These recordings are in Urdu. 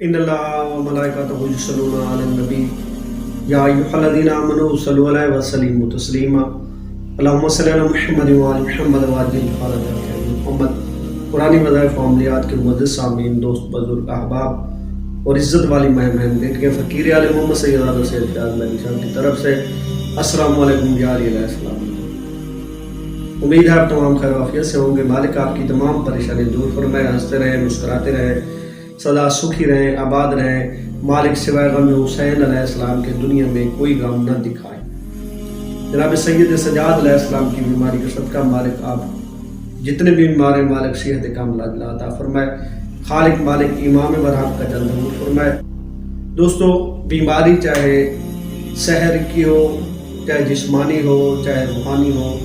ان اللہ و ملائکتہ یصلون علی النبی یا ایھا الذین آمنوا صلوا علیہ وسلموا تسلیما اللہم صلی علی محمد و آل محمد وعجل فرجہ محمد۔ قرآنی وظائف و عملیات کے معزز سامعین، دوست، بزرگ، احباب اور عزت والی مہمان بیٹھ کے فقیر عالم محمد سید اعظم سید فیاض مہدی صاحب کی طرف سے السلام علیکم یا علیہ السلام۔ امید ہے آپ تمام خیر و عافیت سے ہوں گے۔ مالک آپ کی تمام پریشانی دور فرمائے، ہنستے رہیں، مسکراتے رہیں، سدا سکھی رہیں، آباد رہیں۔ مالک سوائے غم حسین علیہ السلام کے دنیا میں کوئی غم نہ دکھائے۔ جناب سید سجاد علیہ السلام کی بیماری کا صدقہ مالک آپ جتنے بھی بیمار ہیں مالک صحت کاملہ عطا فرمائے۔ خالق مالک امام برحق کا جلد دور فرمائے۔ دوستو، بیماری چاہے سحر کی ہو، چاہے جسمانی ہو، چاہے روحانی ہو،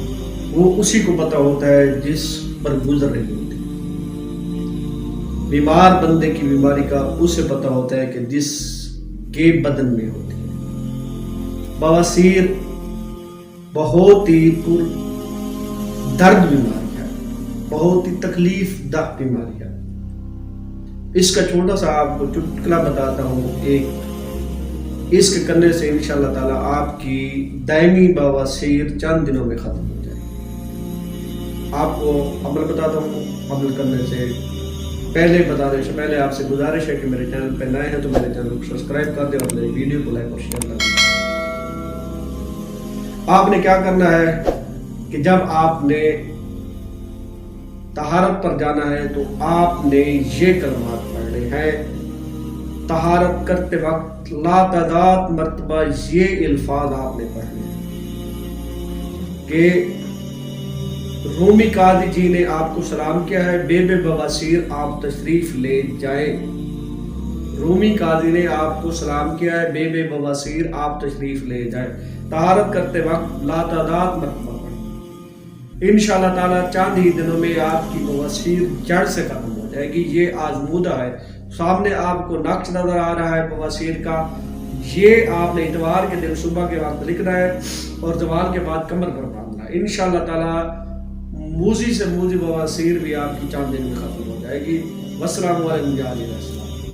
وہ اسی کو پتہ ہوتا ہے جس پر گزر رہی ہوتی ہے۔ بیمار بندے کی بیماری کا اسے پتہ ہوتا ہے کہ جس کے بدن میں ہوتی ہے۔ بواسیر بہت ہی پر درد بیماری ہے، بہت ہی تکلیف دہ بیماری ہے۔ اس کا چھوٹا سا آپ کو چٹکلا بتاتا ہوں، ایک اس کے کرنے سے انشاءاللہ تعالی آپ کی دائمی بواسیر چند دنوں میں ختم ہو جائے گی۔ آپ کو عمل بتاتا ہوں، عمل کرنے سے پہلے آپ سے گزارش ہے کہ میرے چینل پہ نئے ہیں تو میرے چینل کو سبسکرائب کر دیں اور میری ویڈیو کو لائک اور شیئر کر دیں۔ آپ نے کیا کرنا ہے کہ جب آپ نے طہارت پر جانا ہے تو آپ نے یہ کلمات پڑھنے ہیں۔ طہارت کرتے وقت لاتعداد مرتبہ یہ الفاظ آپ نے پڑھنے ہیں کہ رومی قاضی جی نے آپ کو سلام کیا ہے، بے بواسیر آپ تشریف لے جائیں۔ رومی قاضی نے آپ کو سلام کیا ہے، بے بواسیر آپ تشریف لے جائیں۔ طہارت کرتے وقت لاتعداد مرتبہ پڑھیں۔ انشاءاللہ تعالی چند ہی دنوں میں آپ کی بواسیر جڑ سے ختم ہو جائے گی۔ یہ آزمودہ ہے، سامنے آپ کو نقش نظر آ رہا ہے بواسیر کا۔ یہ آپ نے اتوار کے دن صبح کے وقت لکھنا ہے اور زوال کے بعد کمر پر باندھنا ہے۔ انشاءاللہ تعالی موذی سے موذی بواسیر بھی آپ کی چند دن میں ختم ہو جائے گی۔ والسلام علیکم یا علیہ السلام۔